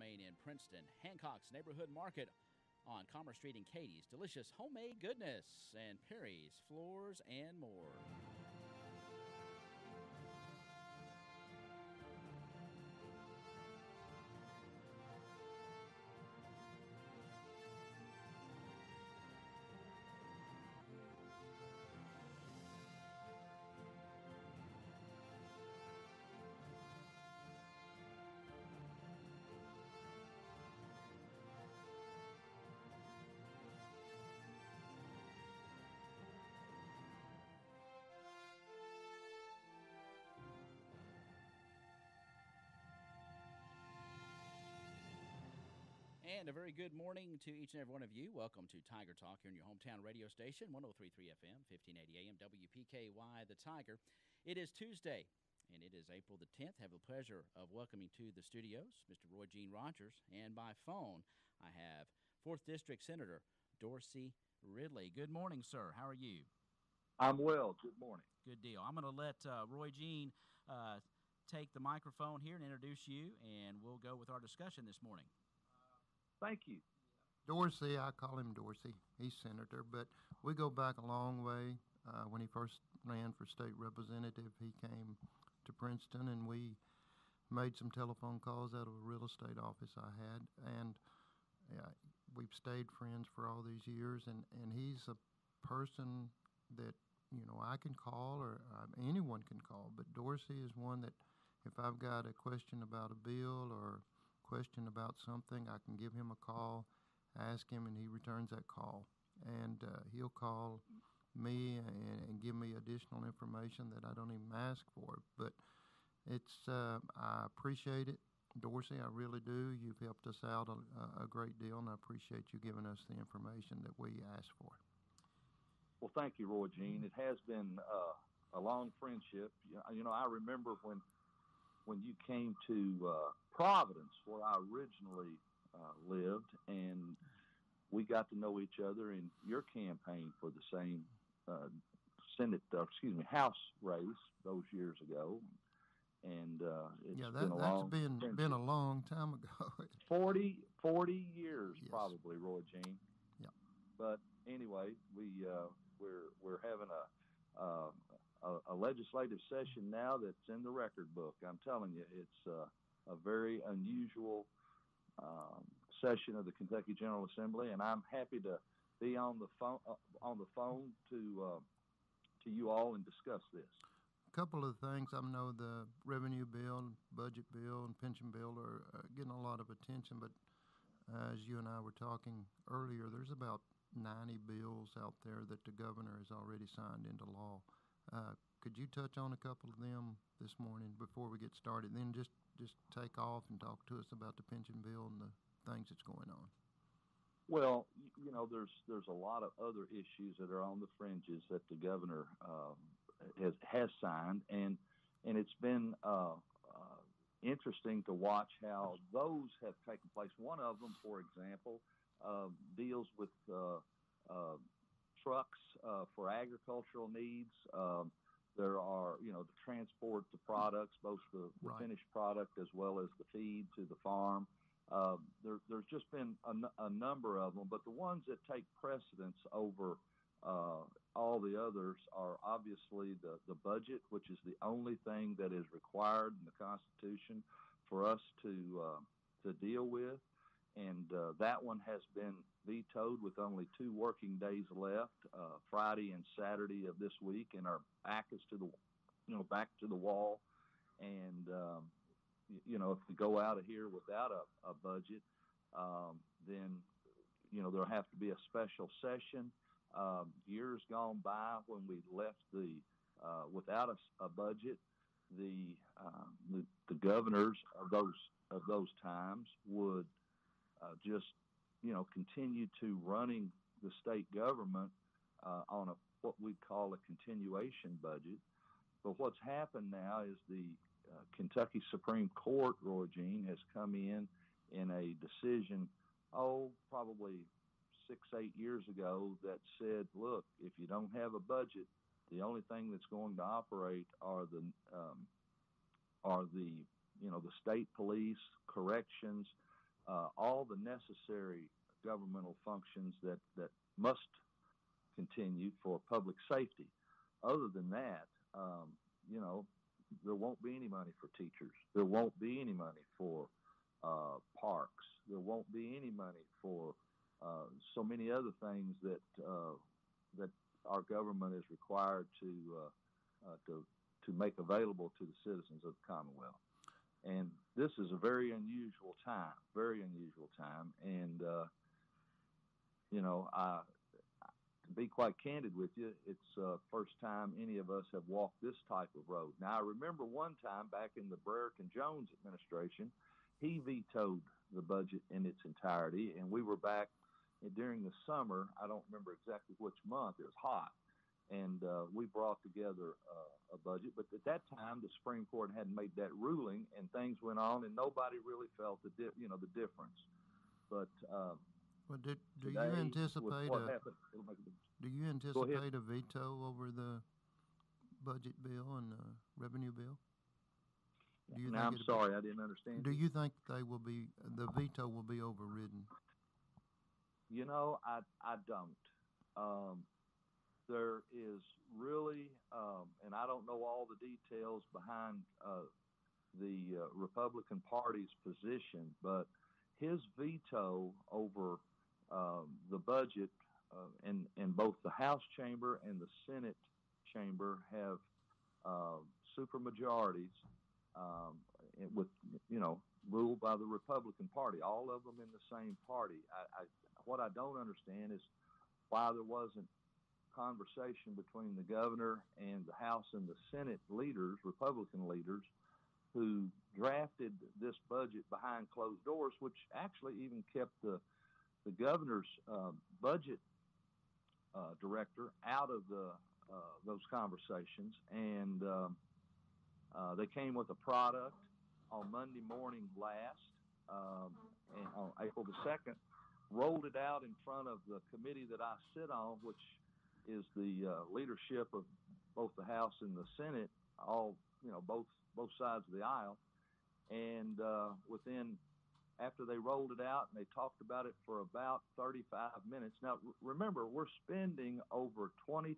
Main in Princeton, Hancock's Neighborhood Market on Commerce Street in Katie's delicious homemade goodness, and Perry's Floors and more. And a very good morning to each and every one of you. Welcome to Tiger Talk here in your hometown radio station, 103.3 FM, 1580 AM, WPKY, The Tiger. It is Tuesday, and it is April the 10th. I have the pleasure of welcoming to the studios Mr. Roy Gene Rogers, and by phone I have 4th District Senator Dorsey Ridley. Good morning, sir. How are you? I'm well. Good morning. Good deal. I'm going to let Roy Gene take the microphone here and introduce you, and we'll go with our discussion this morning. Thank you. Dorsey, I call him Dorsey. He's senator, but we go back a long way. When he first ran for state representative, he came to Princeton, and we made some telephone calls out of a real estate office I had, and we've stayed friends for all these years, and he's a person that, you know, I can call or anyone can call, but Dorsey is one that if I've got a question about a bill or question about something, I can give him a call, ask him, and he returns that call. And he'll call me and give me additional information that I don't even ask for. But it's I appreciate it, Dorsey, I really do. You've helped us out a great deal, and I appreciate you giving us the information that we asked for. Well, thank you, Roy Gene. It has been a long friendship. You know, I remember when you came to Providence, where I originally lived, and we got to know each other in your campaign for the same House race those years ago. And that's been a long time ago. 40 years, yes. Probably, Roy Gene. Yeah. But anyway, we're having a legislative session now that's in the record book. I'm telling you, it's a very unusual session of the Kentucky General Assembly, and I'm happy to be on the phone to you all and discuss this. A couple of things. I know the revenue bill, budget bill, and pension bill are getting a lot of attention, but as you and I were talking earlier, there's about 90 bills out there that the governor has already signed into law. Could you touch on a couple of them this morning before we get started? Then just take off and talk to us about the pension bill and the things that's going on. Well, you know, there's a lot of other issues that are on the fringes that the governor has signed, and it's been interesting to watch how those have taken place. One of them, for example, deals with trucks for agricultural needs. There are, you know, to transport the products, both the right. Finished product as well as the feed to the farm. There's just been a number of them, but the ones that take precedence over all the others are obviously the budget, which is the only thing that is required in the Constitution for us to deal with. And that one has been vetoed with only 2 working days left, Friday and Saturday of this week, and our back is to the wall. And you know, if we go out of here without a budget, then you know there'll have to be a special session. Years gone by when we left without a budget, the governors of those times would just, you know, continue to running the state government on what we call a continuation budget. But what's happened now is the Kentucky Supreme Court, Roy Gene, has come in a decision, probably 6-8 years ago, that said, look, if you don't have a budget, the only thing that's going to operate are the state police, corrections, all the necessary governmental functions that must continue for public safety. Other than that, you know, there won't be any money for teachers. There won't be any money for parks. There won't be any money for so many other things that our government is required to make available to the citizens of the Commonwealth. And this is a very unusual time, And you know, to be quite candid with you, it's the first time any of us have walked this type of road. Now, I remember one time back in the Brereck and Jones administration, he vetoed the budget in its entirety, and we were back during the summer. I don't remember exactly which month. It was hot, and we brought together a budget. But at that time, the Supreme Court hadn't made that ruling, and things went on, and nobody really felt the difference. But well, do you anticipate a veto over the budget bill and the revenue bill? Now, I'm sorry, I didn't understand. Do you think the veto will be overridden? You know, I don't. There is really, and I don't know all the details behind the Republican Party's position, but his veto over the budget in both the House chamber and the Senate chamber have supermajorities with, you know, ruled by the Republican Party, all of them in the same party. What I don't understand is why there wasn't conversation between the governor and the House and the Senate leaders, Republican leaders, who drafted this budget behind closed doors, which actually even kept the governor's budget director out of those conversations. And they came with a product on Monday morning last, and on April the 2nd, rolled it out in front of the committee that I sit on, which is the leadership of both the House and the Senate, all, you know, both sides of the aisle. And after they rolled it out and they talked about it for about 35 minutes. Now, remember, we're spending over $22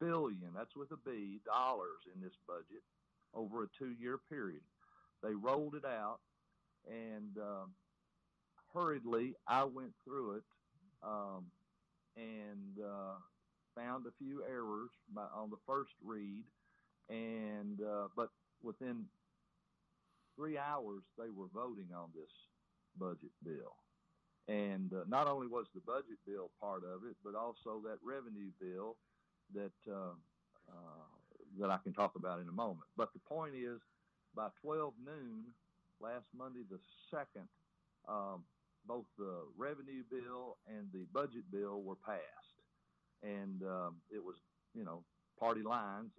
billion, that's with a B, dollars in this budget over a 2-year period. They rolled it out, and hurriedly I went through it and found a few errors on the first read, and but within 3 hours they were voting on this budget bill. And not only was the budget bill part of it, but also that revenue bill that I can talk about in a moment. But the point is, by 12 noon last Monday the 2nd, both the revenue bill and the budget bill were passed. And it was, you know, party lines,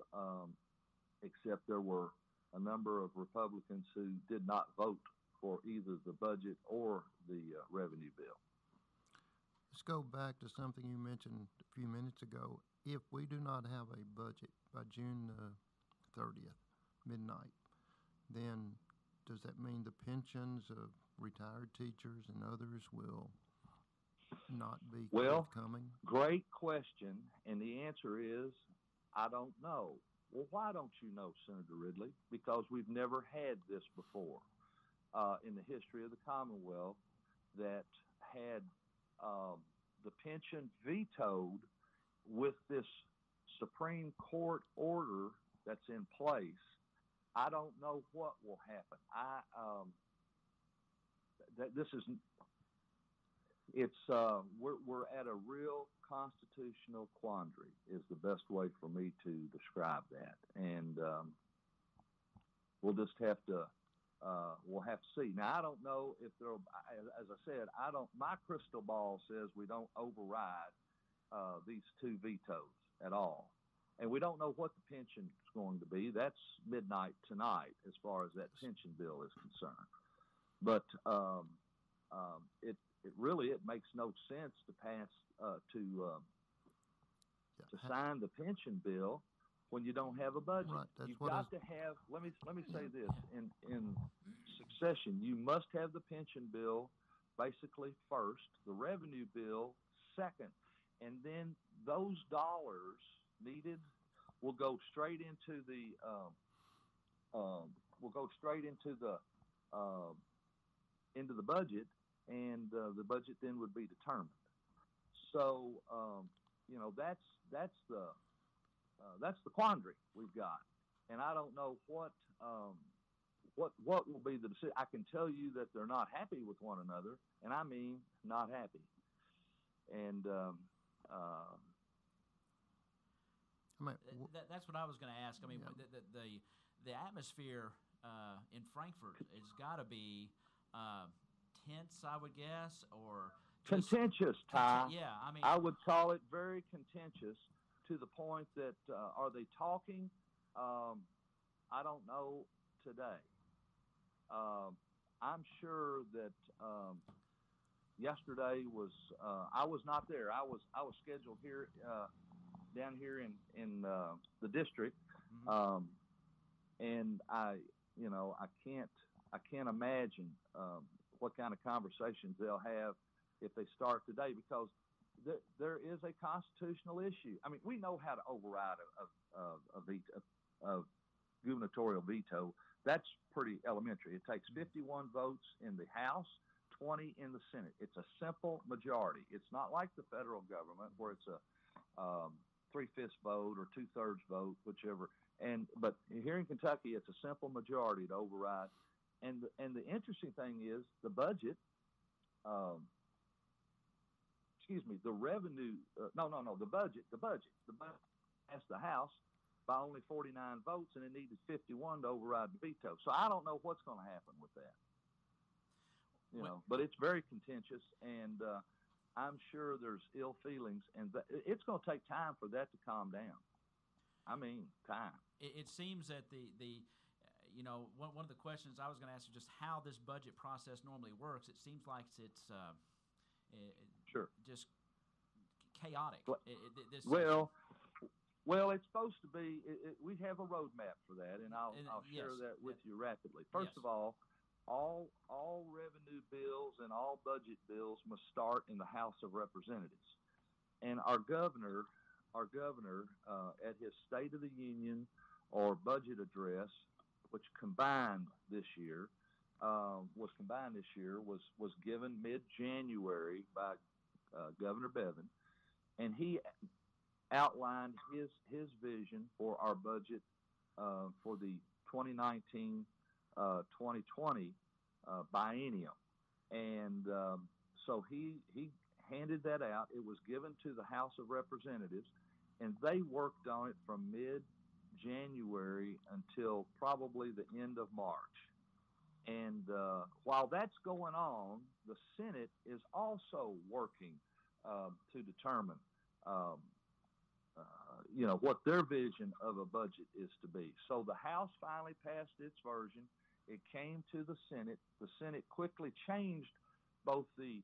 except there were a number of Republicans who did not vote for either the budget or the revenue bill. Let's go back to something you mentioned a few minutes ago. If we do not have a budget by June 30th, midnight, then does that mean the pensions of retired teachers and others will not be forthcoming? Great question, and the answer is, I don't know. Well, why don't you know, Senator Ridley? Because we've never had this before in the history of the Commonwealth that had the pension vetoed with this Supreme Court order that's in place. I don't know what will happen. We're at a real constitutional quandary is the best way for me to describe that. And we'll just have to see. Now, I don't know if there'll, as I said, my crystal ball says we don't override these two vetoes at all. And we don't know what the pension is going to be. That's midnight tonight as far as that pension bill is concerned. But it makes no sense to pass to sign the pension bill when you don't have a budget. Right. That's You've what got to have. Let me say this in succession. You must have the pension bill basically first, the revenue bill second, and then those dollars needed will go straight into the budget, and the budget then would be determined. So that's the quandary we've got, and I don't know what will be the decision. I can tell you that they're not happy with one another, and I mean not happy. And that's what I was going to ask. I mean, the atmosphere in Frankfort has got to be tense, I would guess, or contentious, Ty. Yeah, I mean, I would call it very contentious to the point that are they talking? I don't know today. I'm sure that yesterday was. I was not there. I was scheduled here down here in the district, and I can't imagine what kind of conversations they'll have if they start today, because there is a constitutional issue. I mean, we know how to override a gubernatorial veto. That's pretty elementary. It takes 51 votes in the House, 20 in the Senate. It's a simple majority. It's not like the federal government where it's a 3/5 vote or 2/3 vote, whichever. But here in Kentucky, it's a simple majority to override. And the interesting thing is the budget. The revenue. The budget. The budget passed the House by only 49 votes, and it needed 51 to override the veto. So I don't know what's going to happen with that. But it's very contentious, and I'm sure there's ill feelings, and it's going to take time for that to calm down. I mean, time. It seems that one of the questions I was going to ask is just how this budget process normally works. It seems like it's sure just chaotic. Well, it's supposed to be. We have a roadmap for that, and I'll share that with you rapidly. First of all revenue bills and all budget bills must start in the House of Representatives, and our governor at his State of the Union or budget address, which combined this year, was given mid-January by Governor Bevin, and he outlined his vision for our budget for the 2019-2020 biennium, and so he handed that out. It was given to the House of Representatives, and they worked on it from mid-January until probably the end of March. And while that's going on, the Senate is also working to determine, what their vision of a budget is to be. So the House finally passed its version. It came to the Senate. The Senate quickly changed both the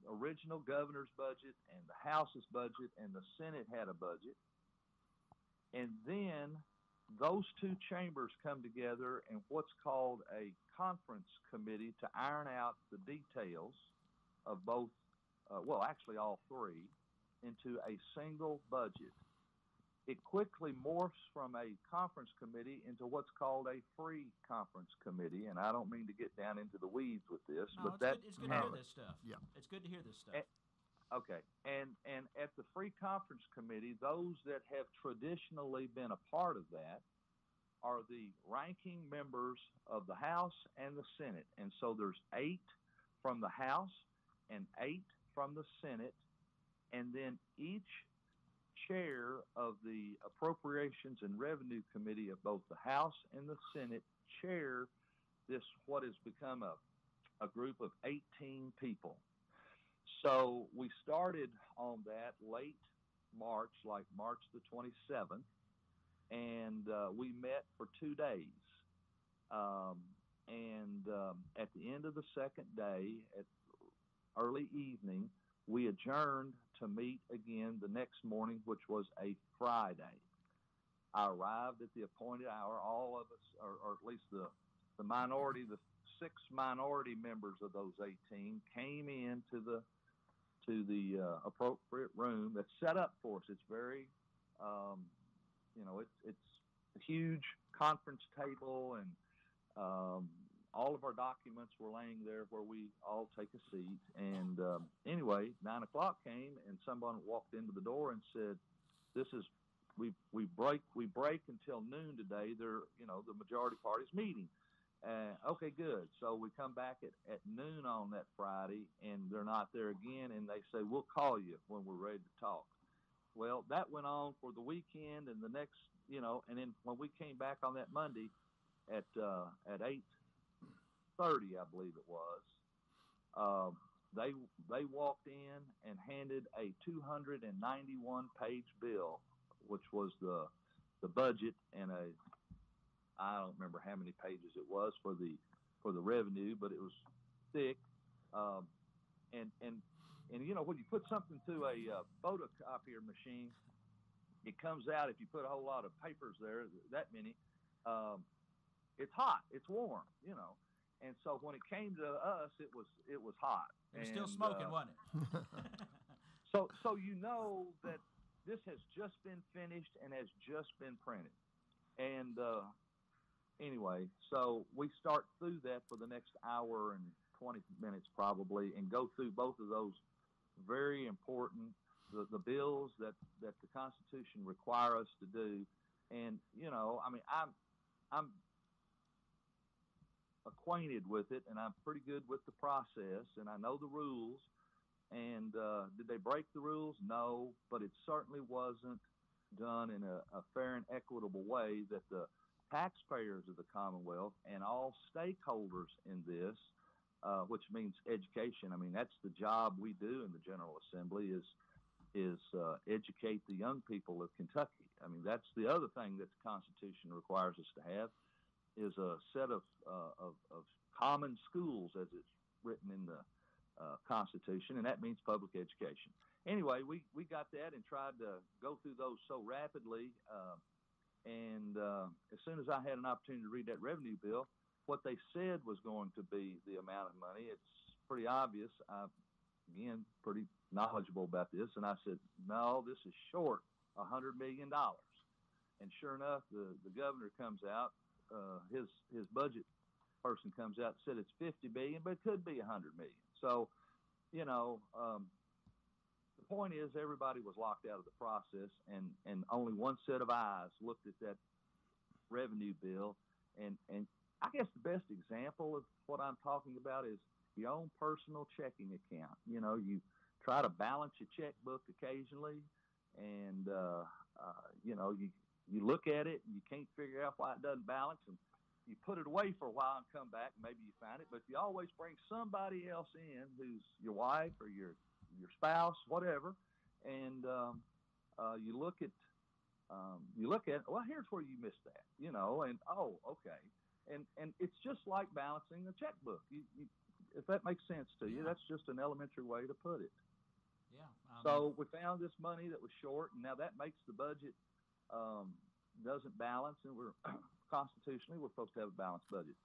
original governor's budget and the House's budget, and the Senate had a budget. And then those two chambers come together in what's called a conference committee to iron out the details of both, actually all three, into a single budget. It quickly morphs from a conference committee into what's called a free conference committee, and I don't mean to get down into the weeds with this, but it's good to hear this stuff. Yeah, it's good to hear this stuff. Okay, and at the free conference committee, those that have traditionally been a part of that are the ranking members of the House and the Senate, and so there's 8 from the House and 8 from the Senate, and then each chair of the Appropriations and Revenue Committee of both the House and the Senate chair this, what has become a group of 18 people. So we started on that late March, like March the 27th, and we met for 2 days. At the end of the second day, at early evening, we adjourned to meet again the next morning, which was a Friday. I arrived at the appointed hour. All of us, or at least the minority, the 6 minority members of those 18 came into the appropriate room that's set up for us. It's very, it's a huge conference table, and all of our documents were laying there where we all take a seat. And anyway, 9 o'clock came, and someone walked into the door and said, "This is we break until noon today. They're the majority party's meeting." Okay, good. So we come back at noon on that Friday, and they're not there again, and they say, "We'll call you when we're ready to talk." Well, that went on for the weekend, and the next, and then when we came back on that Monday at 8:30, I believe it was, they walked in and handed a 291-page bill, which was the budget, and I don't remember how many pages it was for the revenue, but it was thick. And when you put something through a photocopier machine, it comes out. If you put a whole lot of papers there, that many, it's hot, it's warm, And so when it came to us, it was hot. It was still smoking, wasn't it? So that this has just been finished and has just been printed. And anyway, so we start through that for the next hour and 20 minutes probably, and go through both of those very important, the bills that the Constitution require us to do. And, I'm acquainted with it, and I'm pretty good with the process, and I know the rules. And did they break the rules? No, but it certainly wasn't done in a fair and equitable way that the taxpayers of the Commonwealth and all stakeholders in this, which means education. I mean, that's the job we do in the General Assembly is educate the young people of Kentucky. I mean, that's the other thing that the Constitution requires us to have, is a set of common schools, as it's written in the Constitution, and that means public education. Anyway, we got that and tried to go through those so rapidly, and as soon as I had an opportunity to read that revenue bill, what they said was going to be the amount of money, it's pretty obvious. I'm, again, pretty knowledgeable about this, and I said, "No, this is short $100 million." And sure enough, the governor comes out, his budget person comes out and said it's $50 billion, but it could be $100 million. So, the point is, everybody was locked out of the process, and only one set of eyes looked at that revenue bill. And I guess the best example of what I'm talking about is your own personal checking account. You try to balance your checkbook occasionally, and you look at it and you can't figure out why it doesn't balance, and you put it away for a while and come back, and maybe you find it, but you always bring somebody else in, who's your wife or your spouse, whatever, and you look at, well, here's where you missed that, and oh, okay, and it's just like balancing a checkbook. You, if that makes sense to you, that's just an elementary way to put it. Yeah. So we found this money that was short, and now that makes the budget doesn't balance, and we're constitutionally we're supposed to have a balanced budget.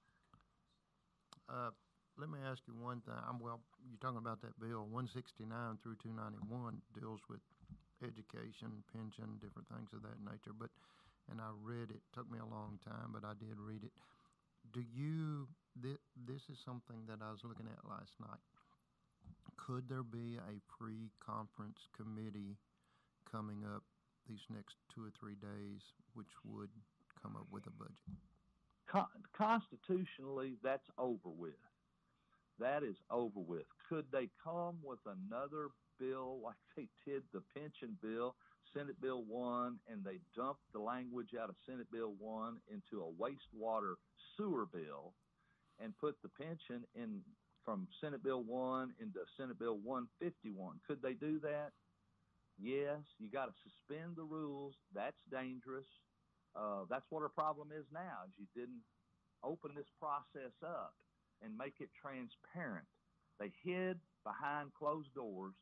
Let me ask you one thing. You're talking about that bill 169 through 291 deals with education, pension, different things of that nature. And I read it. Took me a long time, but I did read it. This is something that I was looking at last night. Could there be a pre-conference committee coming up these next 2 or 3 days, which would come up with a budget? Constitutionally, that's over with. That is over with. Could they come with another bill like they did the pension bill, Senate Bill 1, and they dumped the language out of Senate Bill 1 into a wastewater sewer bill and put the pension in from Senate Bill 1 into Senate Bill 151? Could they do that? Yes. You got to suspend the rules. That's dangerous. That's what our problem is now, is you didn't open this process up and make it transparent. They hid behind closed doors,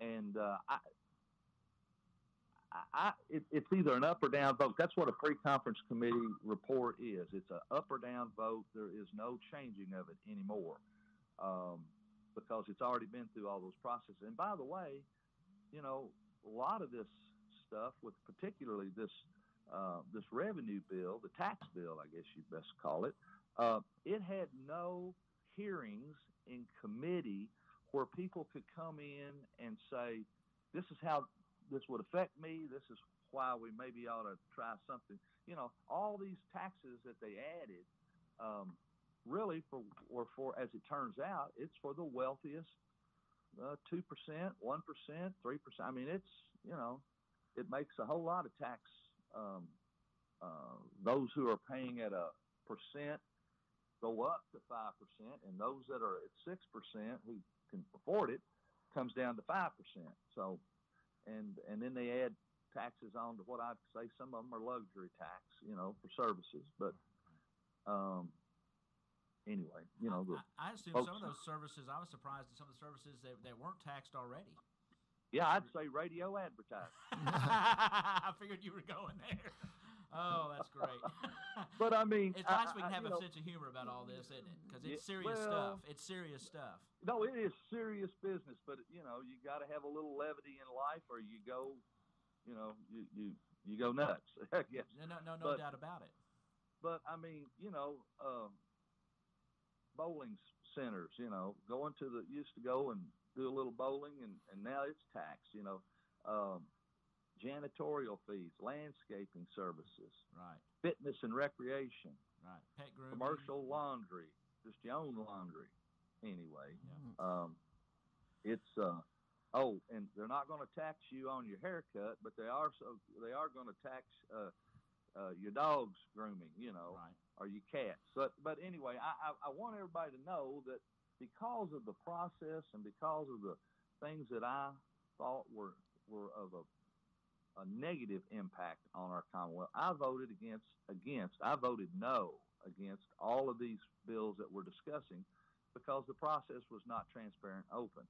and it's either an up or down vote. That's what a pre-conference committee report is. It's an up or down vote. There is no changing of it anymore, because it's already been through all those processes. And by the way, a lot of this stuff, with particularly this revenue bill, the tax bill, I guess you'd best call it, it had no hearings in committee where people could come in and say, this is how this would affect me. This is why we maybe ought to try something. All these taxes that they added, really for as it turns out, it's for the wealthiest 2%, 1%, 3%. I mean, it's, it makes a whole lot of tax. Those who are paying at a percent go up to 5%, and those that are at 6% who can afford it comes down to 5%. So, and then they add taxes on to what I'd say some of them are luxury tax, for services. But anyway, I assume some of those services. I was surprised at some of the services that weren't taxed already. Yeah, I'd say radio advertising. I figured you were going there. Oh, that's great. But I mean, it's nice we can have a sense of humor about all this, isn't it? Because it's serious stuff. It's serious stuff. No, it is serious business. But you got to have a little levity in life, or you go, you go nuts. I guess. No doubt about it. But I mean, bowling centers, going to used to go and do a little bowling, and now it's taxed. Janitorial fees, landscaping services, right? Fitness and recreation, right? Pet grooming, commercial laundry, just your own laundry. Anyway, yeah. It's and they're not going to tax you on your haircut, but they are going to tax your dog's grooming, right. Or your cats. But anyway, I want everybody to know that because of the process and because of the things that I thought were of a negative impact on our Commonwealth, I voted I voted no against all of these bills that we're discussing because the process was not transparent and open.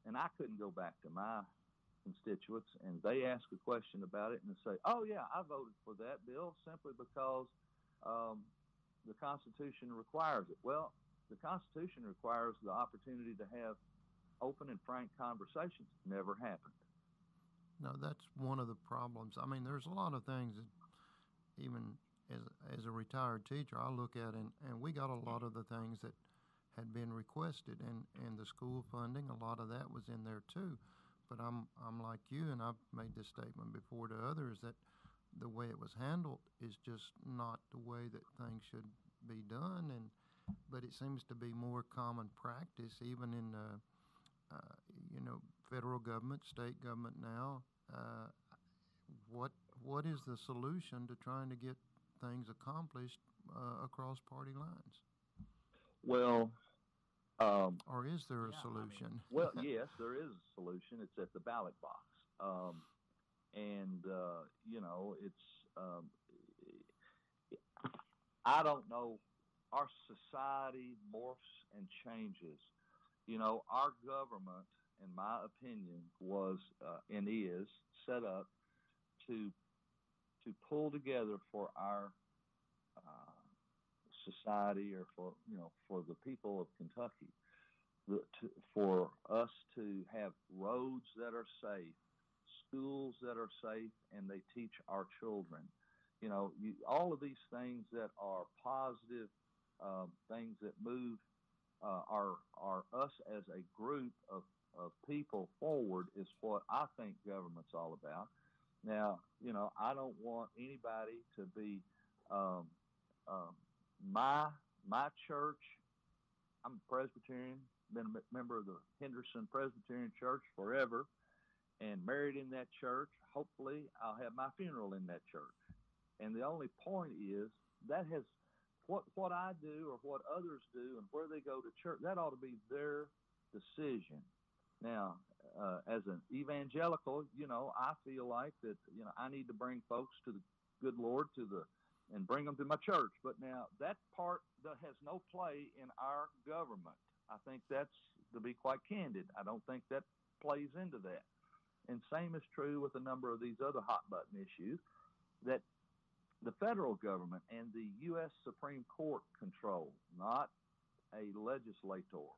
And I couldn't go back to my constituents and they ask a question about it and say, oh yeah, I voted for that bill simply because the Constitution requires it. Well, the Constitution requires the opportunity to have open and frank conversations. Never happened. No, that's one of the problems. I mean, there's a lot of things that even as a retired teacher, I look at, and we got a lot of the things that had been requested, and the school funding, a lot of that was in there too. But I'm like you, and I've made this statement before to others, that the way it was handled is just not the way that things should be done. But it seems to be more common practice, even in federal government, state government now. What is the solution to trying to get things accomplished across party lines? Well, or is there a solution? Well, yes, there is a solution. It's at the ballot box, it's. I don't know. Our society morphs and changes. Our government, in my opinion, was and is set up to pull together for our society, or for the people of Kentucky, for us to have roads that are safe, schools that are safe, and they teach our children. All of these things that are positive, things that move are us as a group of people forward is what I think government's all about. Now, I don't want anybody to be my church. I'm a Presbyterian, been a member of the Henderson Presbyterian Church forever, and married in that church. Hopefully, I'll have my funeral in that church. And the only point is that has what I do or what others do and where they go to church, that ought to be their decision. Now, as an evangelical, I feel like that, I need to bring folks to the good Lord and bring them to my church. But now that part that has no play in our government. I think that's, to be quite candid, I don't think that plays into that. and same is true with a number of these other hot button issues that the federal government and the U.S. Supreme Court control, not a legislator,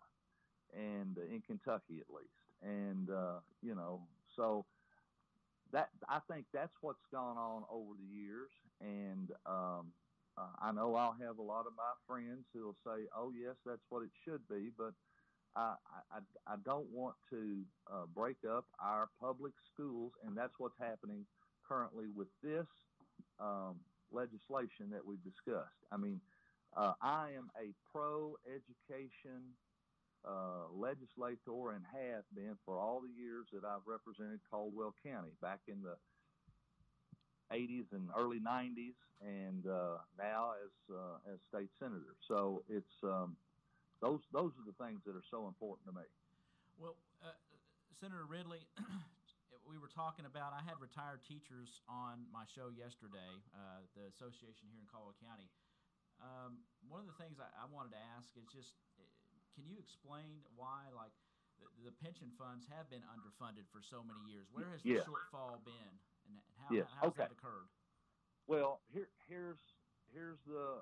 and in Kentucky at least. And so that I think that's what's gone on over the years. And I know I'll have a lot of my friends who will say, "Oh, yes, that's what it should be," but I don't want to break up our public schools, and that's what's happening currently with this legislation that we've discussed. I mean, I am a pro-education legislator and have been for all the years that I've represented Caldwell County, back in the 80s and early 90s, and now as state senator. So it's those are the things that are so important to me. Well, Senator Ridley, we were talking about, I had retired teachers on my show yesterday, the association here in Caldwell County. One of the things I wanted to ask is just, can you explain why, like, the pension funds have been underfunded for so many years? Where has the shortfall been, and how's that occurred? Well, here's the,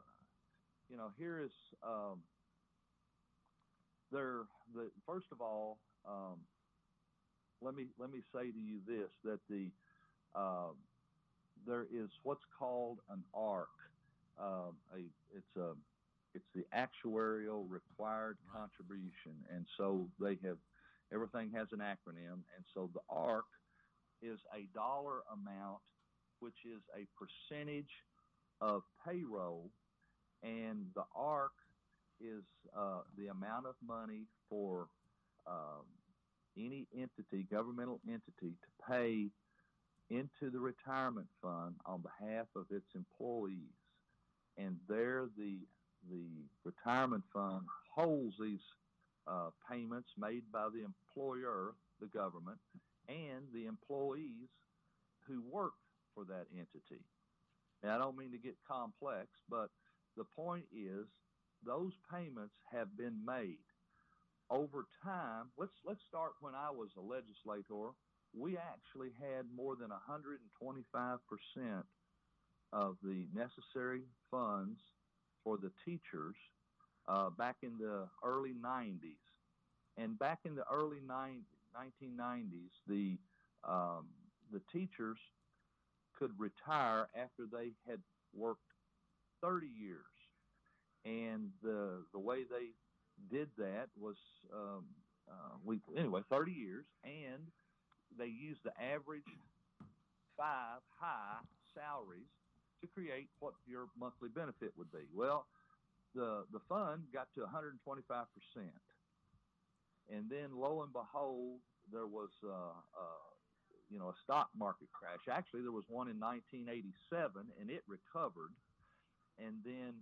here is first of all, let me say to you this, that there is what's called an ARC. It's the actuarial required contribution, and so everything has an acronym, and so the ARC is a dollar amount, which is a percentage of payroll, and the ARC is the amount of money for any entity, governmental entity, to pay into the retirement fund on behalf of its employees. And there the retirement fund holds these payments made by the employer, the government, and the employees who work for that entity. Now, I don't mean to get complex, but the point is those payments have been made over time. Let's start when I was a legislator. We actually had more than 125% of the necessary funds for the teachers back in the early 90s. And back in the early 1990s, the teachers could retire after they had worked 30 years. And the way they did that was 30 years, and they used the average 5 high salaries to create what your monthly benefit would be. Well, the fund got to 125%, and then lo and behold, there was a stock market crash. Actually, there was one in 1987, and it recovered. And then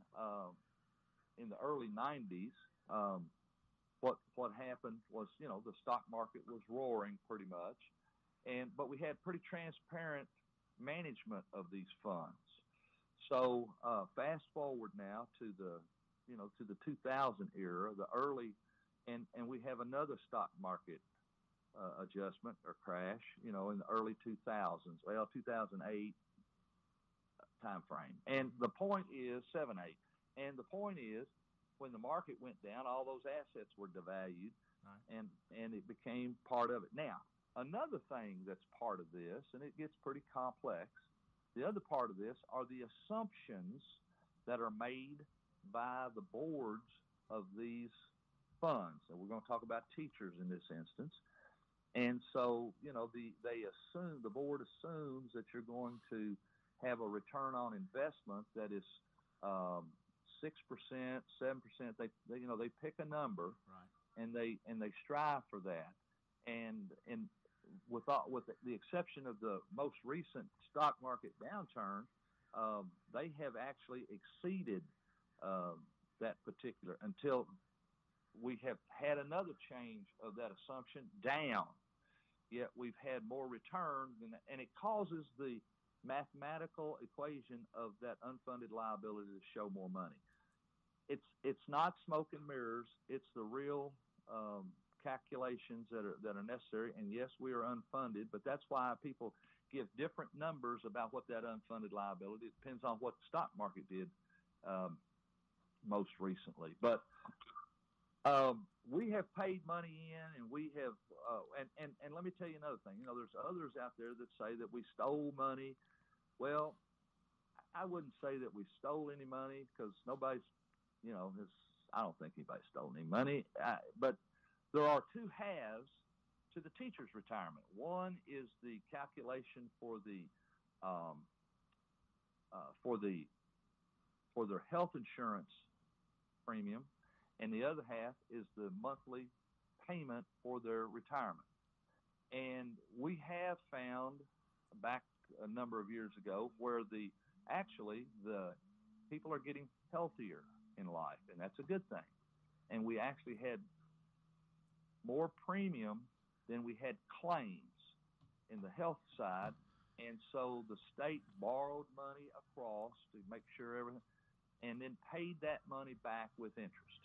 in the early 90s, what happened was, the stock market was roaring pretty much, but we had pretty transparent management of these funds. So fast forward now to the 2000 era, the early, and we have another stock market adjustment or crash, in the early 2000s, 2008 time frame. And the point is 7-8. And the point is, when the market went down, all those assets were devalued, right, and it became part of it. Now, another thing that's part of this, and it gets pretty complex, the other part of this are the assumptions that are made by the boards of these funds. And we're going to talk about teachers in this instance. And so, the board assumes that you're going to have a return on investment that is 6%, 7%. They pick a number, right, and they strive for that. And with the exception of the most recent stock market downturn, they have actually exceeded that particular, until we have had another change of that assumption down. Yet we've had more return than that, and it causes the mathematical equation of that unfunded liability to show more money. It's not smoke and mirrors. It's the real calculations that are necessary. And yes, we are unfunded, but that's why people give different numbers about what that unfunded liability. It depends on what the stock market did most recently. But we have paid money in, and we have, and let me tell you another thing. There's others out there that say that we stole money. Well, I wouldn't say that we stole any money, because nobody's, I don't think anybody stole any money. But there are two halves to the teacher's retirement. One is the calculation for their health insurance premium, and the other half is the monthly payment for their retirement. And we have found back a number of years ago where the people are getting healthier in life, and that's a good thing. And we actually had more premium than we had claims in the health side, and so the state borrowed money across to make sure everything, and then paid that money back with interest.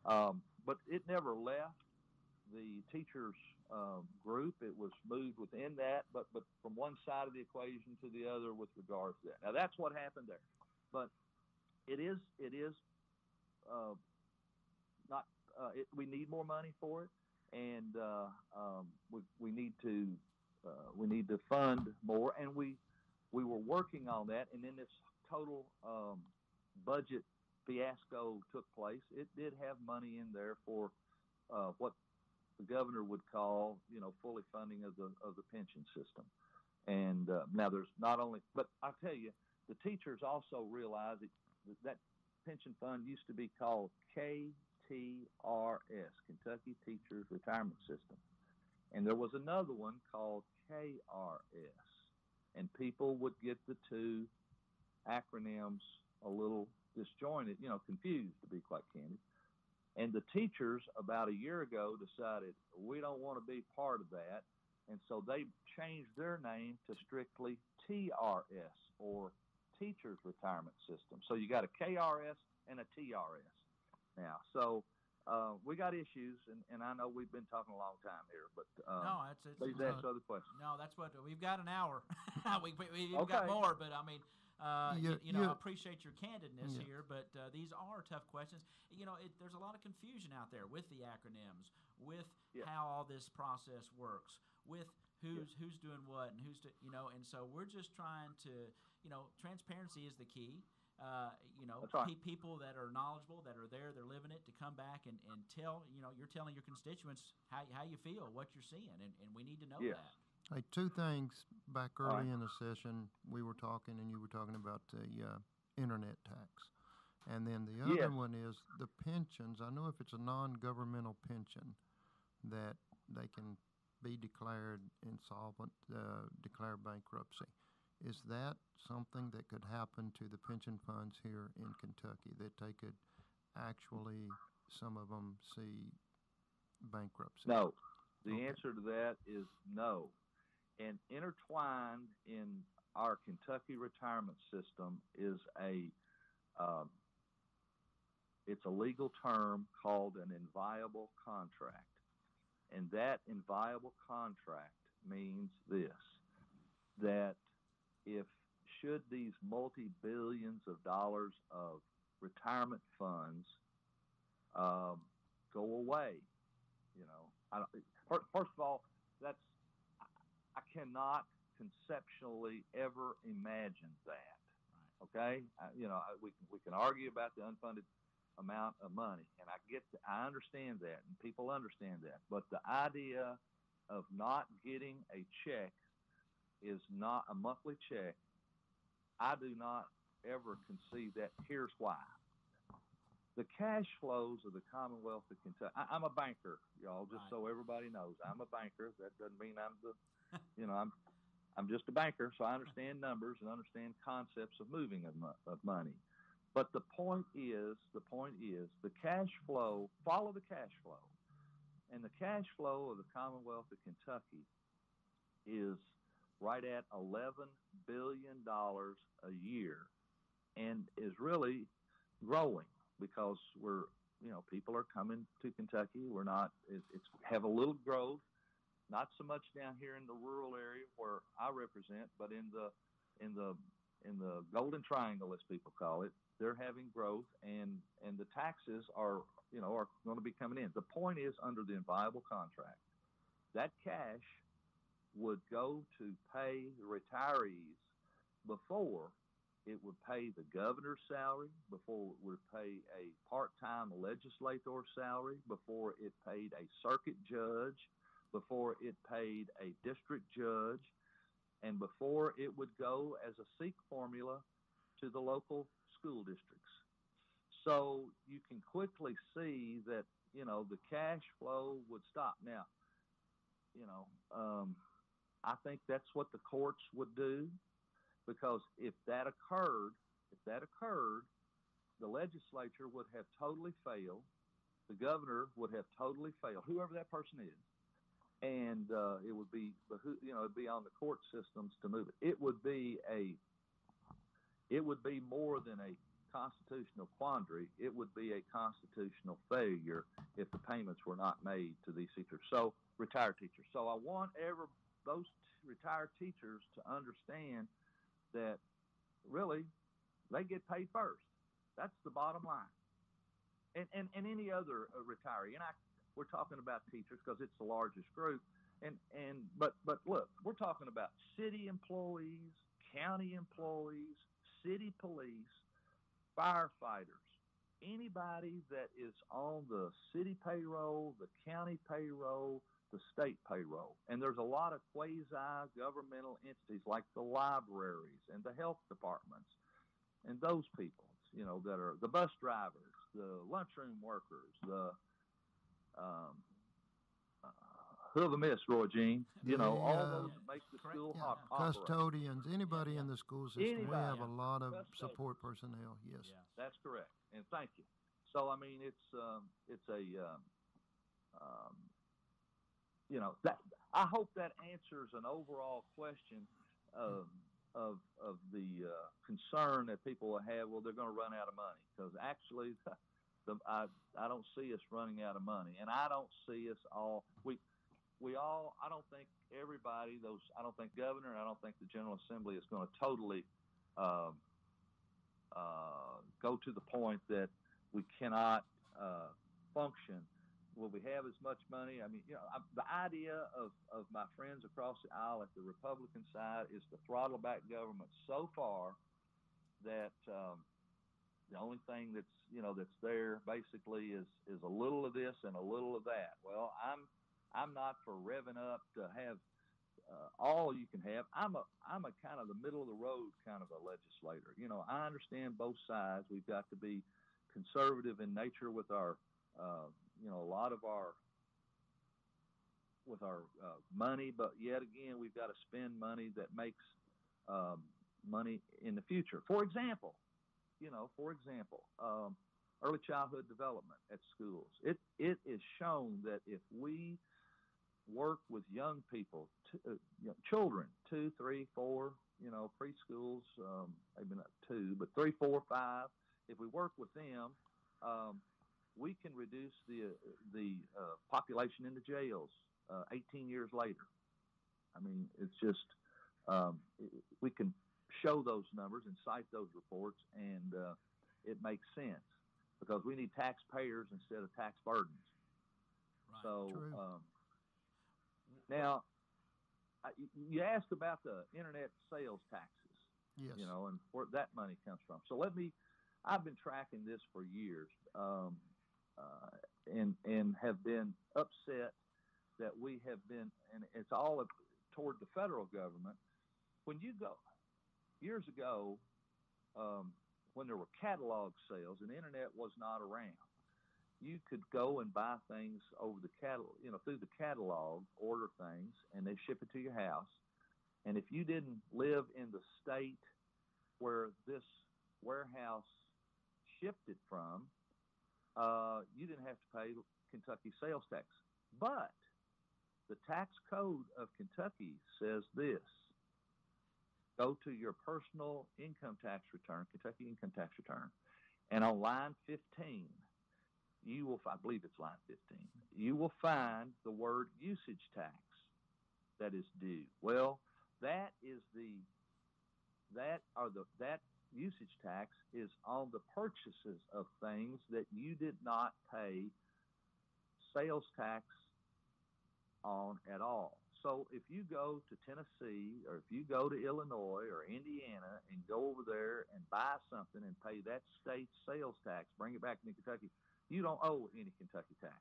But it never left the teachers group. It was moved within that, but from one side of the equation to the other with regards to that. Now that's what happened there. But it is not. We need more money for it, and we need to fund more, and we were working on that, and then this total budget fiasco took place. It did have money in there for what the governor would call, fully funding of the pension system. And now there's not only, but I tell you, the teachers also realize that pension fund used to be called KTRS, Kentucky Teachers Retirement System, and there was another one called KRS, and people would get the two acronyms a little disjointed, confused, to be quite candid. And the teachers about a year ago decided we don't want to be part of that, and so they changed their name to strictly TRS, or Teachers Retirement System. So you got a KRS and a TRS now. So we got issues, and I know we've been talking a long time here, but no, please ask other questions. No, that's what we've got an hour. we've got more, but I mean, I appreciate your candidness here, but these are tough questions. There's a lot of confusion out there with the acronyms, with how all this process works, with who's doing what and and so we're just trying to, transparency is the key. That's right. People that are knowledgeable, that are there, they're living it, to come back and tell, you're telling your constituents how you feel, what you're seeing, and we need to know that. Hey, two things back early in the session. We were talking, and you were talking about the internet tax. And then the other one is the pensions. I know if it's a non-governmental pension that they can be declared insolvent, declare bankruptcy. Is that something that could happen to the pension funds here in Kentucky, that they could actually, some of them, see bankruptcy? No. The answer to that is no. And intertwined in our Kentucky retirement system is it's a legal term called an inviolable contract. And that inviolable contract means this, that should these multi-billions of dollars of retirement funds go away, first of all, I cannot conceptually ever imagine that. Okay, we can argue about the unfunded amount of money, and I understand that, and people understand that. But the idea of not getting a check is not a monthly check. I do not ever conceive that. Here's why. The cash flows of the Commonwealth of Kentucky. I'm a banker, y'all, just so everybody knows. I'm a banker. That doesn't mean I'm I'm just a banker, so I understand numbers and understand concepts of moving of money. But the point is, the cash flow, follow the cash flow. And the cash flow of the Commonwealth of Kentucky is right at $11 billion a year, and is really growing because we're people are coming to Kentucky. We're not. It's have a little growth, not so much down here in the rural area where I represent, but in the Golden Triangle, as people call it. They're having growth, and the taxes are going to be coming in. The point is, under the inviolable contract, that cash would go to pay the retirees before it would pay the governor's salary, before it would pay a part-time legislator salary, before it paid a circuit judge, before it paid a district judge, and before it would go as a SEEK formula to the local school districts. So you can quickly see that, the cash flow would stop. Now, I think that's what the courts would do, because if that occurred, the legislature would have totally failed. The governor would have totally failed, whoever that person is. And it would be, it'd be on the court systems to move it. It would be more than a constitutional quandary. It would be a constitutional failure if the payments were not made to these teachers. So retired teachers. So I want those retired teachers to understand that really they get paid first. That's the bottom line. And any other retiree. And we're talking about teachers because it's the largest group. But look, we're talking about city employees, county employees, city police, firefighters, anybody that is on the city payroll, the county payroll, the state payroll. And there's a lot of quasi-governmental entities like the libraries and the health departments and those people, that are the bus drivers, the lunchroom workers, the who have a miss, Roy Jean? All those that make the school operate. Custodians, anybody in the school system. We have a lot of support personnel. Yes, that's correct. And thank you. So I mean, it's that I hope that answers an overall question of the concern that people will have. Well, they're going to run out of money, because actually, I don't see us running out of money, and I don't see us all. I don't think everybody, I don't think governor, and I don't think the General Assembly is going to totally go to the point that we cannot function. Will we have as much money? I mean, the idea of my friends across the aisle at the Republican side is to throttle back government so far that the only thing that's there basically is a little of this and a little of that. Well, I'm not for revving up to have all you can have. I'm a kind of the middle of the road kind of a legislator. I understand both sides. We've got to be conservative in nature with our, a lot of our money, but yet again, we've got to spend money that makes money in the future. For example, early childhood development at schools. It is shown that if we work with young people, children, 2, 3, 4, preschools, maybe not 2, but 3, 4, 5. If we work with them, we can reduce the population in the jails 18 years later. I mean, it's just we can show those numbers and cite those reports, and it makes sense, because we need taxpayers instead of tax burdens. Right. So now, you asked about the internet sales taxes, yes, and where that money comes from. So I've been tracking this for years, and have been upset that we have been, and it's all toward the federal government. When you go, years ago, when there were catalog sales and the internet was not around, you could go and buy things over the through the catalog, order things, and they ship it to your house. And if you didn't live in the state where this warehouse shipped it from, you didn't have to pay Kentucky sales tax. But the tax code of Kentucky says this: go to your personal income tax return, Kentucky income tax return, and on line 15, you will, I believe it's line 15, you will find the word usage tax that is due. Well, that usage tax is on the purchases of things that you did not pay sales tax on at all. So if you go to Tennessee or if you go to Illinois or Indiana and go over there and buy something and pay that state's sales tax, bring it back to Kentucky, you don't owe any Kentucky tax.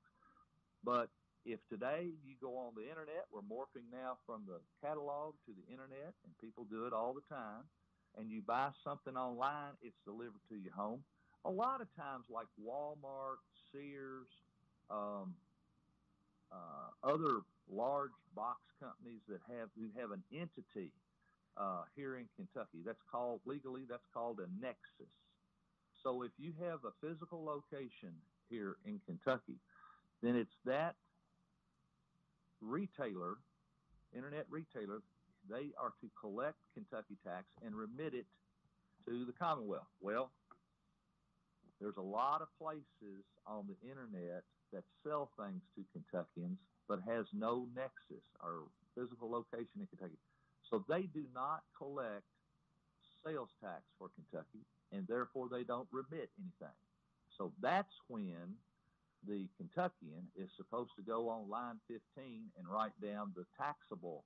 But if today you go on the internet, we're morphing now from the catalog to the internet, and people do it all the time, and you buy something online, it's delivered to your home. A lot of times, like Walmart, Sears, other large box companies who have an entity here in Kentucky, that's called a nexus. So if you have a physical location here in Kentucky, then it's that retailer, internet retailer, they are to collect Kentucky tax and remit it to the Commonwealth. Well, there's a lot of places on the internet that sell things to Kentuckians but has no nexus or physical location in Kentucky. So they do not collect sales tax for Kentucky, and therefore they don't remit anything. So that's when the Kentuckian is supposed to go on line 15 and write down the taxable,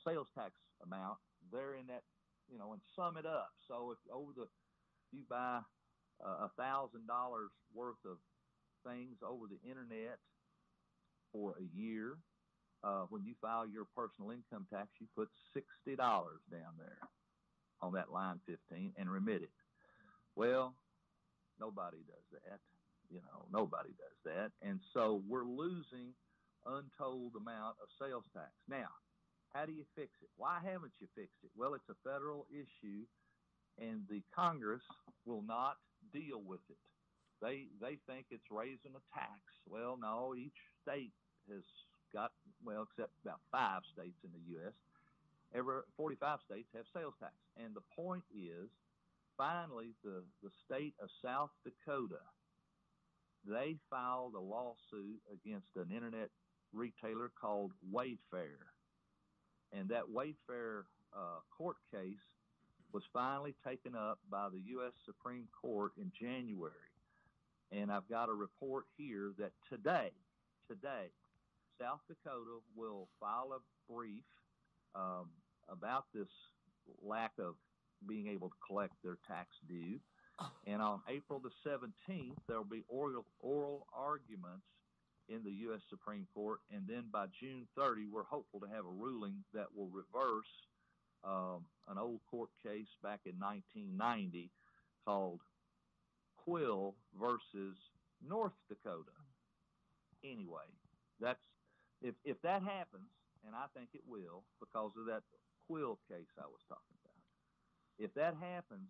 sales tax amount there in that, and sum it up. So if you buy $1,000 worth of things over the internet for a year, when you file your personal income tax, you put $60 down there on that line 15 and remit it. Well, nobody does that. Nobody does that. And so we're losing untold amount of sales tax. Now, how do you fix it? Why haven't you fixed it? Well, it's a federal issue, and the Congress will not deal with it. They think it's raising a tax. Well, no, each state has got, except about 5 states in the U.S., 45 states have sales tax. And the point is, finally, the state of South Dakota, they filed a lawsuit against an internet retailer called Wayfair. And that Wayfair court case was finally taken up by the U.S. Supreme Court in January. And I've got a report here that today, South Dakota will file a brief about this lack of being able to collect their tax due. And on April the 17th, there will be oral arguments in the U.S. Supreme Court. And then by June 30, we're hopeful to have a ruling that will reverse an old court case back in 1990 called Quill versus North Dakota. Anyway, that's if that happens, and I think it will because of that Quill case I was talking about. If that happens,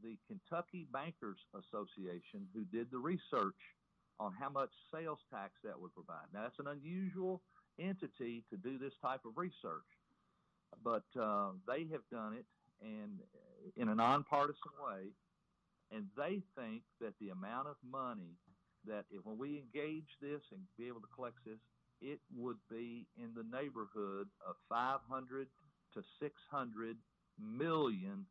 the Kentucky Bankers Association, who did the research on how much sales tax that would provide. Now, that's an unusual entity to do this type of research, but they have done it and in a nonpartisan way, and they think that the amount of money that when we engage this and be able to collect this, it would be in the neighborhood of $500 to $600 million,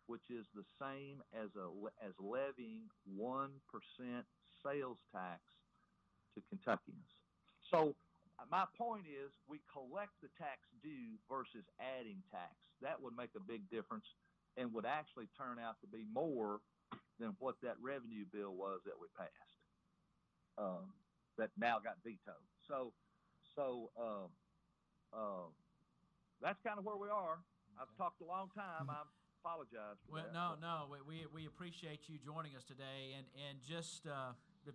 which is the same as levying 1% sales tax to Kentuckians. So my point is we collect the tax due versus adding tax. That would make a big difference and would actually turn out to be more than what that revenue bill was that we passed, that now got vetoed. So that's kind of where we are. I've talked a long time. I apologize for that. No. We appreciate you joining us today. And just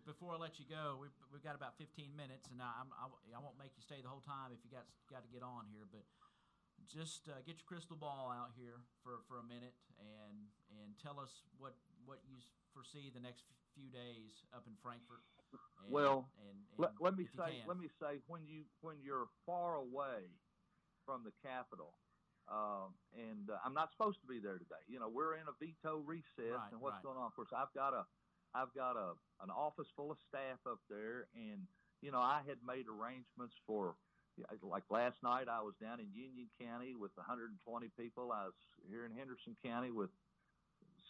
before I let you go, we've got about 15 minutes, and I won't make you stay the whole time if you got to get on here. But just get your crystal ball out here for a minute and tell us what you foresee the next few days up in Frankfort. Let me say when you're far away from the Capitol. And I'm not supposed to be there today. We're in a veto recess, right, and what's going on? Of course, I've got I've got an office full of staff up there, and I had made arrangements for, like last night I was down in Union County with 120 people. I was here in Henderson County with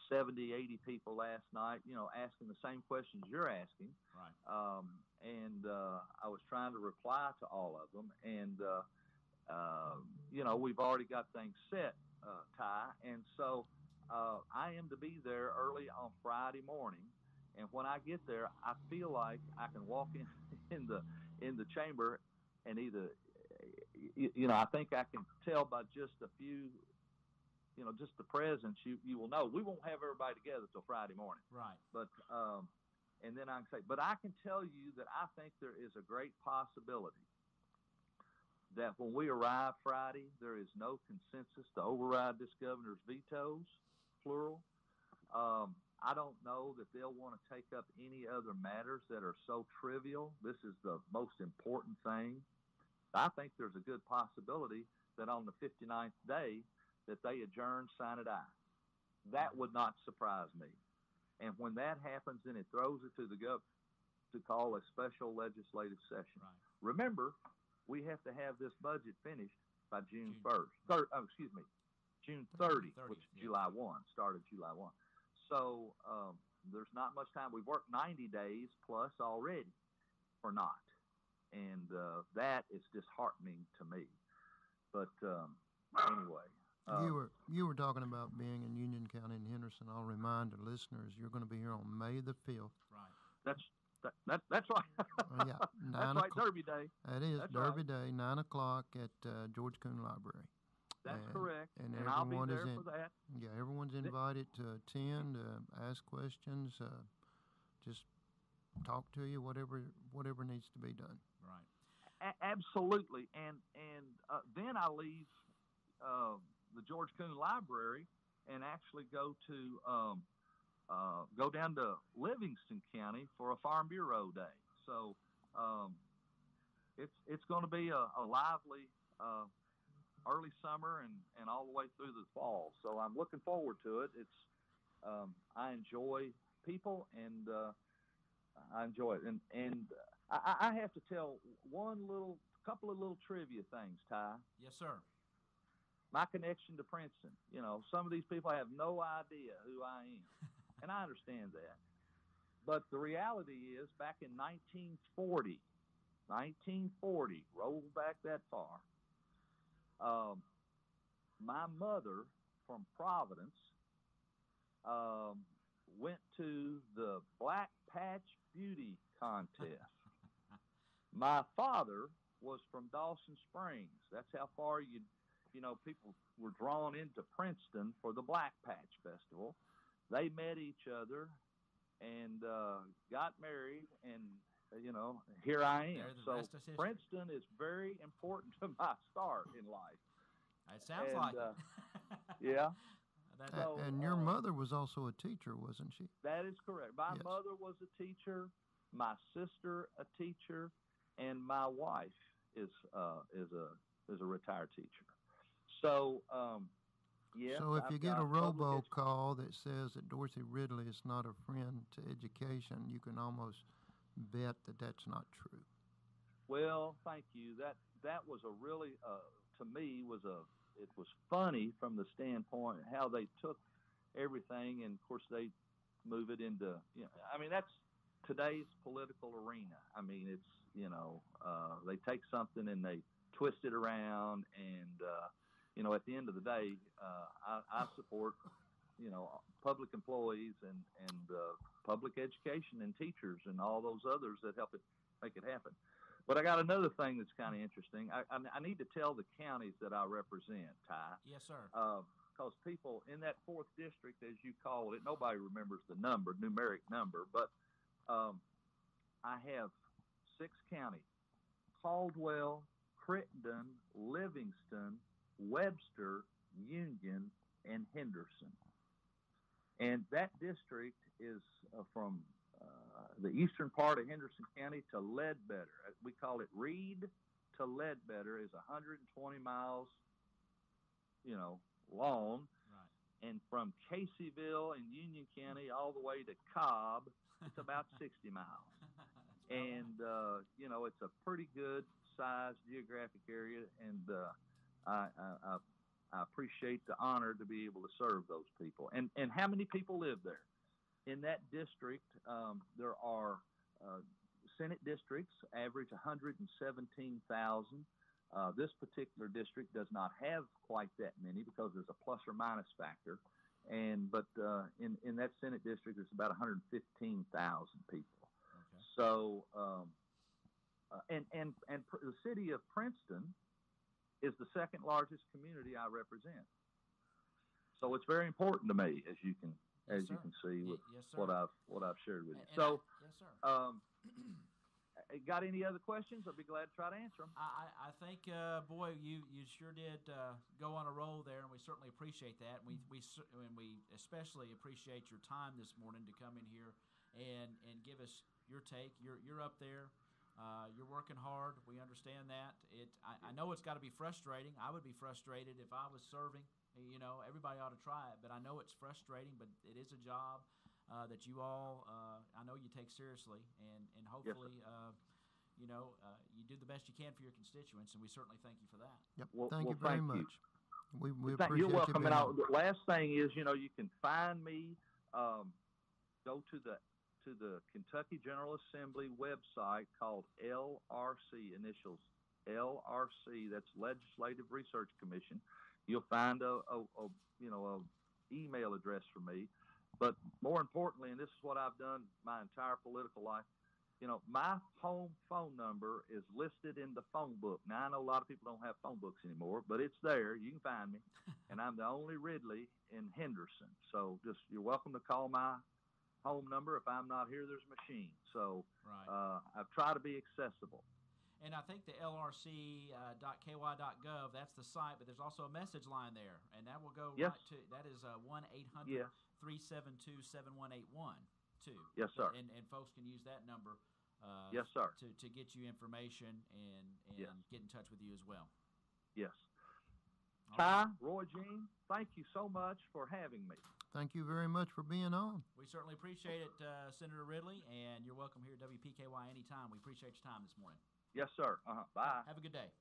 70, 80 people last night, asking the same questions you're asking. Right. And I was trying to reply to all of them. And, we've already got things set, Ty. And so I am to be there early on Friday morning. And when I get there, I feel like I can walk in the chamber and either, I think I can tell by just a few, just the presence, you will know. We won't have everybody together till Friday morning. Right. But, and then I can say, but I can tell you that I think there is a great possibility that when we arrive Friday, there is no consensus to override this governor's vetoes, plural. I don't know that they'll want to take up any other matters that are so trivial. This is the most important thing. I think there's a good possibility that on the 59th day that they adjourn, sine die. That would not surprise me. And when that happens, then it throws it to the governor to call a special legislative session. Right. Remember, we have to have this budget finished by June 1st. June 30th, which is July 1, started July 1. So there's not much time. We've worked 90 days plus already for not. And that is disheartening to me. But anyway. You were talking about being in Union County and Henderson. I'll remind the listeners you're going to be here on May the 5th. Right. That's right. Yeah, that's right. Derby Day. That is that's Derby right. Day, 9:00 at George Coon Library. That's correct. And I'll be there for that. Yeah, everyone's invited to attend, ask questions, just talk to you, whatever needs to be done. Right. Absolutely. And then I leave the George Coon Library and actually go down to Livingston County for a Farm Bureau Day. So it's going to be a lively early summer and all the way through the fall. So I'm looking forward to it. It's I enjoy people and I enjoy it. And I have to tell couple of little trivia things, Ty. Yes, sir. My connection to Princeton. Some of these people have no idea who I am. And I understand that. But the reality is, back in 1940, roll back that far, my mother from Providence went to the Black Patch Beauty Contest. My father was from Dawson Springs. That's how far people were drawn into Princeton for the Black Patch Festival. They met each other and got married, and here I am. So Princeton is very important to my start in life. It sounds like it. Yeah. And your mother was also a teacher, wasn't she? That is correct. My mother was a teacher, my sister a teacher, and my wife is a retired teacher. So yes. So if you get a robocall that says that Dorsey Ridley is not a friend to education, you can almost bet that that's not true. Well, thank you. That was a really to me it was funny from the standpoint how they took everything, and of course they move it into that's today's political arena. I mean, it's they take something and they twist it around, and at the end of the day, I support public employees and public education and teachers and all those others that help it make it happen. But I got another thing that's kind of interesting. I need to tell the counties that I represent, Ty. Yes, sir. Because people in that 4th district, as you call it, nobody remembers the numeric number, but I have 6 counties: Caldwell, Crittenden, Livingston, Webster, Union, and Henderson. And that district is from the eastern part of Henderson County to Ledbetter. We call it Reed to Ledbetter is 120 miles, long. Right. And from Caseyville in Union County all the way to Cobb It's about 60 miles. And, it's a pretty good sized geographic area, and I appreciate the honor to be able to serve those people. And how many people live there? In that district, there are Senate districts, average 117,000. This particular district does not have quite that many because there's a plus or minus factor. But in that Senate district, there's about 115,000 people. Okay. So, and the city of Princeton is the second largest community I represent. So it's very important to me, as you can see with what I've shared with you. So, yes, sir. Got any other questions? I'll be glad to try to answer them. I think, boy, you sure did go on a roll there, and we certainly appreciate that. And we especially appreciate your time this morning to come in here and give us your take. You're up there. You're working hard. We understand that. I know it's got to be frustrating. I would be frustrated if I was serving. Everybody ought to try it, but I know it's frustrating. But it is a job that you all, I know you take seriously, and hopefully, yes, you do the best you can for your constituents, and we certainly thank you for that. Yep. Thank you very much. We appreciate you're welcome. You. And the last thing is, you can find me. Go to the Kentucky General Assembly website called LRC, initials LRC. That's Legislative Research Commission. You'll find a email address for me. But more importantly, and this is what I've done my entire political life, my home phone number is listed in the phone book. Now, I know a lot of people don't have phone books anymore, but it's there. You can find me. And I'm the only Ridley in Henderson. So you're welcome to call my home number. If I'm not here, there's a machine. So right. I've tried to be accessible. And I think the lrc.ky.gov, that's the site, but there's also a message line there, and that will go yes. right to, that is 1-800-372-7181 too. Yes, sir. And folks can use that number yes, sir. to get you information and yes. get in touch with you as well. Yes. All Ty, right. Roy Jean, thank you so much for having me. Thank you very much for being on. We certainly appreciate it, Senator Ridley, and you're welcome here at WPKY anytime. We appreciate your time this morning. Yes, sir. Bye. Have a good day.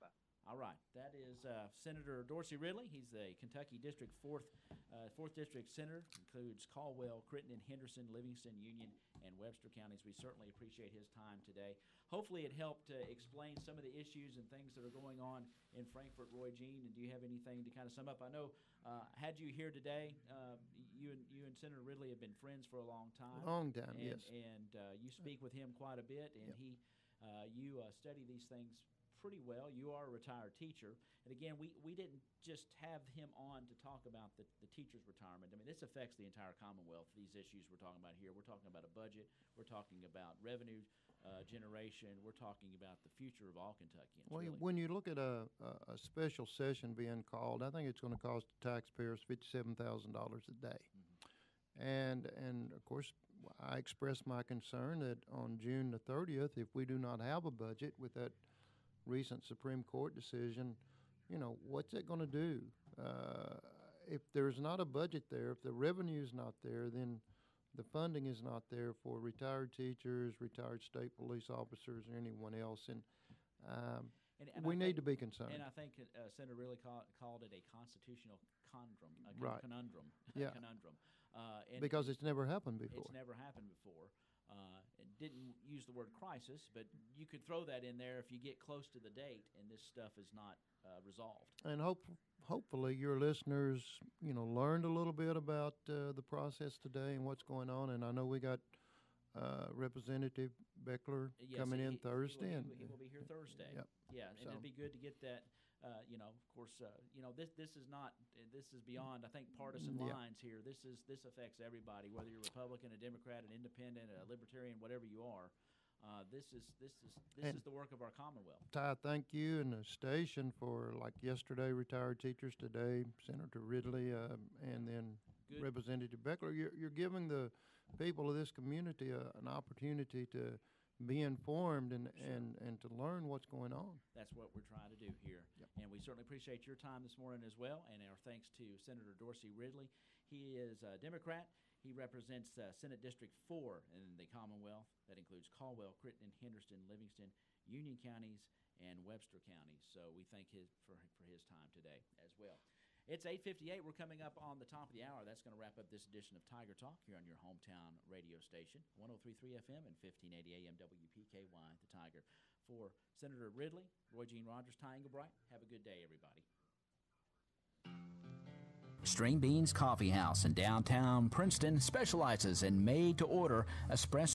Bye. All right. That is Senator Dorsey Ridley. He's the Kentucky District 4th District Senator. Includes Caldwell, Crittenden, Henderson, Livingston, Union, and Webster counties. We certainly appreciate his time today. Hopefully it helped explain some of the issues and things that are going on in Frankfort. Roy Jean, and do you have anything to kind of sum up? I know had you here today, you and Senator Ridley have been friends for a long time. Long time, yes. And you speak with him quite a bit, and yep. You study these things pretty well. You are a retired teacher. And again, we didn't just have him on to talk about the teacher's retirement. I mean, this affects the entire Commonwealth, these issues we're talking about here. We're talking about a budget. We're talking about revenue generation. We're talking about the future of all Kentuckians. Well, really. When you look at a special session being called, I think it's going to cost the taxpayers $57,000 a day. Mm-hmm. And of course, I expressed my concern that on June the 30th, if we do not have a budget with that recent Supreme Court decision, what's it going to do? If there's not a budget there, if the revenue is not there, then the funding is not there for retired teachers, retired state police officers, or anyone else. And we need to be concerned. And I think Senator really called it a constitutional conundrum. Right. Conundrum. Yeah. Conundrum. Because it's never happened before. It's never happened before. It didn't use the word crisis, but you could throw that in there if you get close to the date and this stuff is not resolved. And hopefully your listeners, learned a little bit about the process today and what's going on. And I know we got Representative Beckler coming in Thursday. He will be here Thursday. Yep. Yeah, and it'd be good to get that. Of course, this is not. This is beyond, I think, partisan lines here. This affects everybody, whether you're Republican, a Democrat, an Independent, a Libertarian, whatever you are. This is the work of our Commonwealth. Ty, thank you and the station for, like yesterday, retired teachers, today Senator Ridley, and then Good. Representative Beckler. You're giving the people of this community an opportunity to be informed and to learn what's going on. That's what we're trying to do here. Yep. And we certainly appreciate your time this morning as well, and our thanks to Senator Dorsey Ridley. He is a Democrat. He represents Senate District 4 in the Commonwealth. That includes Caldwell, Crittenden, Henderson, Livingston, Union counties, and Webster counties. So we thank him for his time today as well. It's 8:58. We're coming up on the top of the hour. That's going to wrap up this edition of Tiger Talk here on your hometown radio station, 103.3 FM and 1580 AM WPKY, The Tiger. For Senator Ridley, Roy Jean Rogers, Ty Englebright, have a good day, everybody. String Beans Coffee House in downtown Princeton specializes in made-to-order espresso